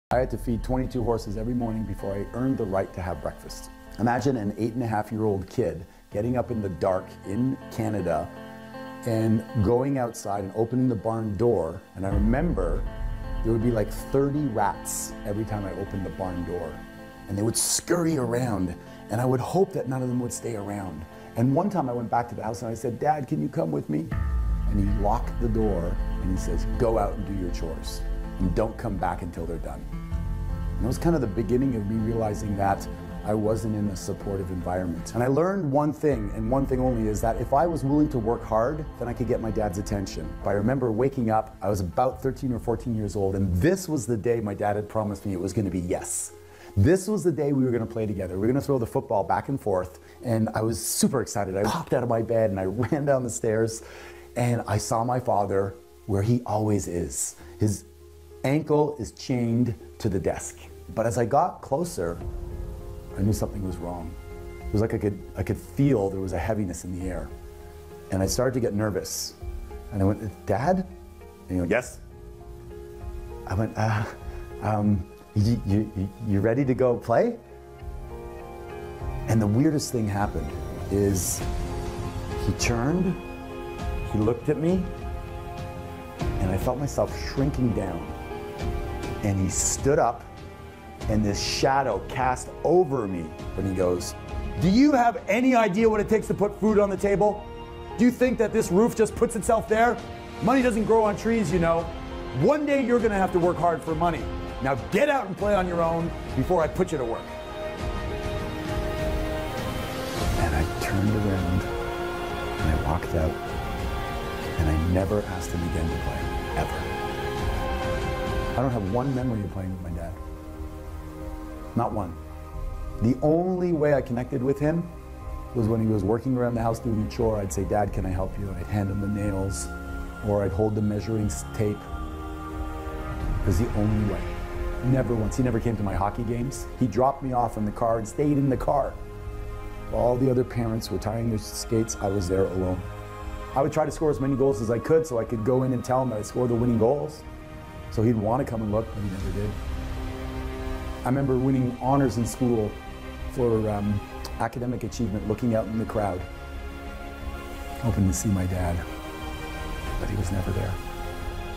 I had to feed 22 horses every morning before I earned the right to have breakfast. Imagine an 8.5-year-old kid getting up in the dark in Canada and going outside and opening the barn door. And I remember there would be like 30 rats every time I opened the barn door. And they would scurry around, and I would hope that none of them would stay around. And one time I went back to the house and I said, "Dad, can you come with me?" And he locked the door and he says, "Go out and do your chores and don't come back until they're done." And it was kind of the beginning of me realizing that I wasn't in a supportive environment. And I learned one thing, and one thing only, is that if I was willing to work hard, then I could get my dad's attention. I remember waking up, I was about 13 or 14 years old, and this was the day my dad had promised me it was gonna be yes. This was the day we were gonna play together. We were gonna throw the football back and forth, and I was super excited. I popped out of my bed and I ran down the stairs, and I saw my father where he always is. His ankle is chained to the desk. But as I got closer, I knew something was wrong. It was like I could feel there was a heaviness in the air. And I started to get nervous. And I went, "Dad?" And he went, "Yes." I went, you ready to go play?" And the weirdest thing happened is he turned, he looked at me, and I felt myself shrinking down. And he stood up, and this shadow cast over me, and he goes, "Do you have any idea what it takes to put food on the table? Do you think that this roof just puts itself there? Money doesn't grow on trees, you know. One day you're gonna have to work hard for money. Now get out and play on your own before I put you to work." And I turned around and I walked out, and I never asked him again to play, ever. I don't have one memory of playing with my dad. Not one. The only way I connected with him was when he was working around the house doing a chore. I'd say, "Dad, can I help you?" I'd hand him the nails, or I'd hold the measuring tape. It was the only way. Never once. He never came to my hockey games. He dropped me off in the car and stayed in the car. While all the other parents were tying their skates, I was there alone. I would try to score as many goals as I could so I could go in and tell him that I scored the winning goals. So he'd want to come and look, but he never did. I remember winning honors in school for academic achievement, looking out in the crowd, hoping to see my dad, but he was never there.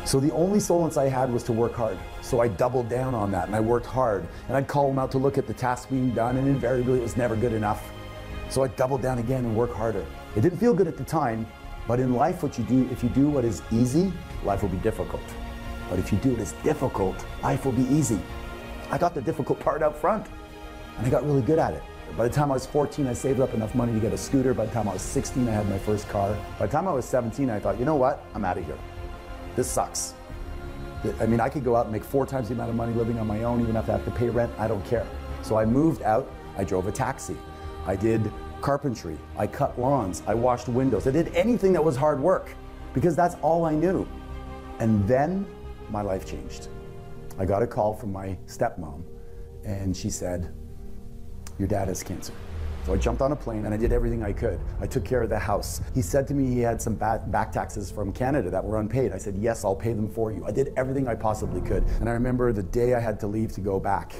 So the only solace I had was to work hard. So I doubled down on that, and I worked hard, and I'd call him out to look at the task being done, and invariably it was never good enough. So I doubled down again and worked harder. It didn't feel good at the time, but in life, what you do, if you do what is easy, life will be difficult. But if you do what is difficult, life will be easy. I got the difficult part out front, and I got really good at it. By the time I was 14, I saved up enough money to get a scooter. By the time I was 16, I had my first car. By the time I was 17, I thought, you know what? I'm out of here. This sucks. I mean, I could go out and make 4 times the amount of money living on my own, even if I have to pay rent. I don't care. So I moved out. I drove a taxi. I did carpentry. I cut lawns. I washed windows. I did anything that was hard work because that's all I knew. And then my life changed. I got a call from my stepmom, and she said, "Your dad has cancer." So I jumped on a plane and I did everything I could. I took care of the house. He said to me he had some back taxes from Canada that were unpaid. I said, "Yes, I'll pay them for you." I did everything I possibly could. And I remember the day I had to leave to go back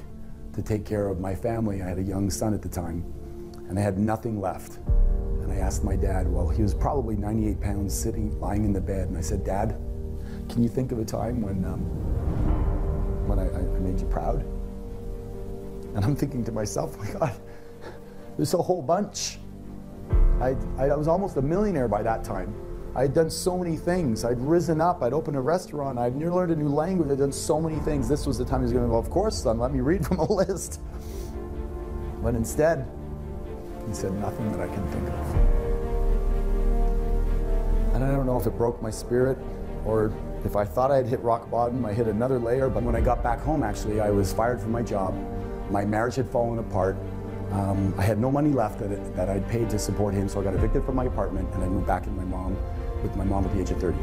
to take care of my family. I had a young son at the time, and I had nothing left. And I asked my dad, well, he was probably 98 pounds lying in the bed, and I said, "Dad, can you think of a time when I made you proud?" And I'm thinking to myself, my God, there's a whole bunch. I was almost a millionaire by that time. I had done so many things. I'd risen up, I'd opened a restaurant, I'd learned a new language, I'd done so many things. This was the time he was going to go, "Of course, son, let me read from a list." But instead, he said nothing that I can think of. And I don't know if it broke my spirit or if I thought I had hit rock bottom. I hit another layer, but when I got back home, actually, I was fired from my job. My marriage had fallen apart. I had no money left that I'd paid to support him, so I got evicted from my apartment, and I moved back with my mom at the age of 30.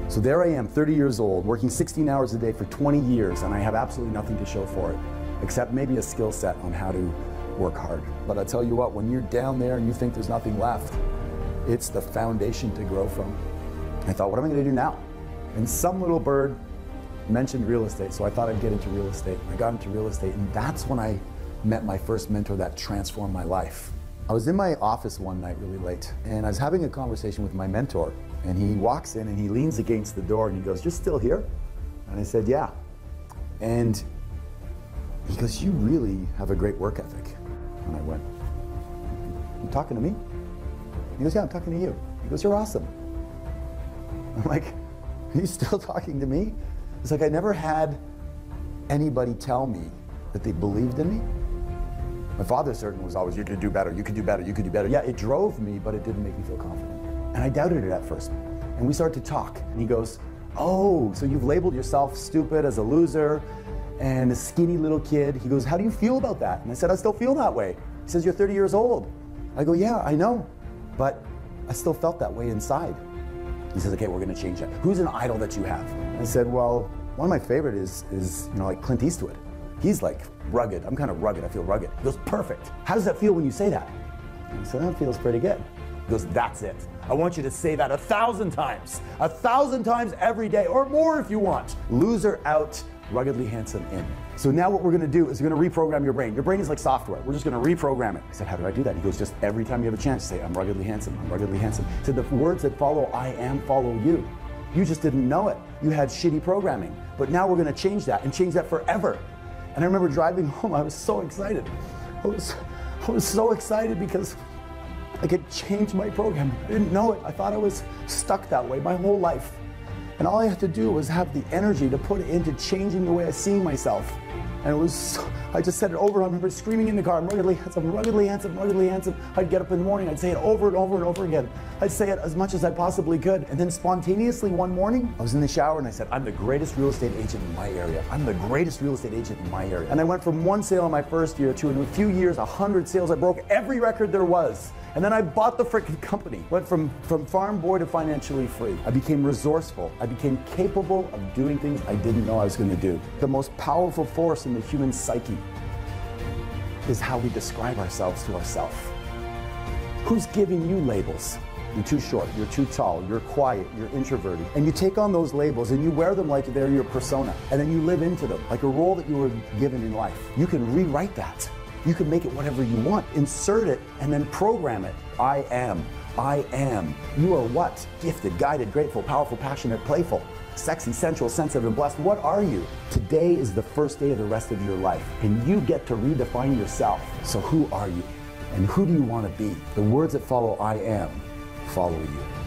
So there I am, 30 years old, working 16 hours a day for 20 years, and I have absolutely nothing to show for it, except maybe a skill set on how to work hard. But I tell you what, when you're down there and you think there's nothing left, it's the foundation to grow from. I thought, what am I going to do now? And some little bird mentioned real estate, so I thought I'd get into real estate. I got into real estate, and that's when I met my first mentor that transformed my life. I was in my office one night really late, and I was having a conversation with my mentor, and he walks in and he leans against the door and he goes, "You're still here?" And I said, "Yeah." And he goes, "You really have a great work ethic." And I went, "You talking to me?" He goes, "Yeah, I'm talking to you." He goes, "You're awesome." I'm like, "Are you still talking to me?" It's like I never had anybody tell me that they believed in me. My father certainly was always, "You could do better, you could do better, you could do better." Yeah, it drove me, but it didn't make me feel confident. And I doubted it at first. And we started to talk. And he goes, "Oh, so you've labeled yourself stupid, as a loser, and a skinny little kid." He goes, "How do you feel about that?" And I said, "I still feel that way." He says, "You're 30 years old." I go, "Yeah, I know, but I still felt that way inside." He says, "Okay, we're gonna change that. Who's an idol that you have?" I said, "Well, one of my favorite is like Clint Eastwood. He's like rugged. I'm kind of rugged. I feel rugged." He goes, "Perfect. How does that feel when you say that?" I said, "That feels pretty good." He goes, "That's it. I want you to say that 1,000 times. 1,000 times every day, or more if you want. Loser out, ruggedly handsome in." So now what we're gonna do is we're gonna reprogram your brain. Your brain is like software. We're just gonna reprogram it. I said, "How do I do that?" He goes, "Just every time you have a chance, say, 'I'm ruggedly handsome, I'm ruggedly handsome.'" He said, "The words that follow I am follow you. You just didn't know it. You had shitty programming. But now we're gonna change that and change that forever." And I remember driving home, I was so excited. I was so excited because I could change my program. I didn't know it. I thought I was stuck that way my whole life. And all I had to do was have the energy to put it into changing the way I see myself. And it was, I just said it over. I remember screaming in the car, "I'm ruggedly handsome, ruggedly handsome, ruggedly handsome." I'd get up in the morning, I'd say it over and over and over again. I'd say it as much as I possibly could. And then spontaneously one morning, I was in the shower and I said, "I'm the greatest real estate agent in my area. I'm the greatest real estate agent in my area." And I went from one sale in my first year to, in a few years, 100 sales. I broke every record there was. And then I bought the freaking company. Went from farm boy to financially free. I became resourceful. I became capable of doing things I didn't know I was going to do. The most powerful force in the human psyche is how we describe ourselves to ourselves. Who's giving you labels? You're too short, you're too tall, you're quiet, you're introverted. And you take on those labels and you wear them like they're your persona. And then you live into them, like a role that you were given in life. You can rewrite that. You can make it whatever you want, insert it, and then program it. I am. I am. You are what? Gifted, guided, grateful, powerful, passionate, playful, sexy, sensual, sensitive, and blessed. What are you? Today is the first day of the rest of your life, and you get to redefine yourself. So who are you? And who do you want to be? The words that follow I am follow you.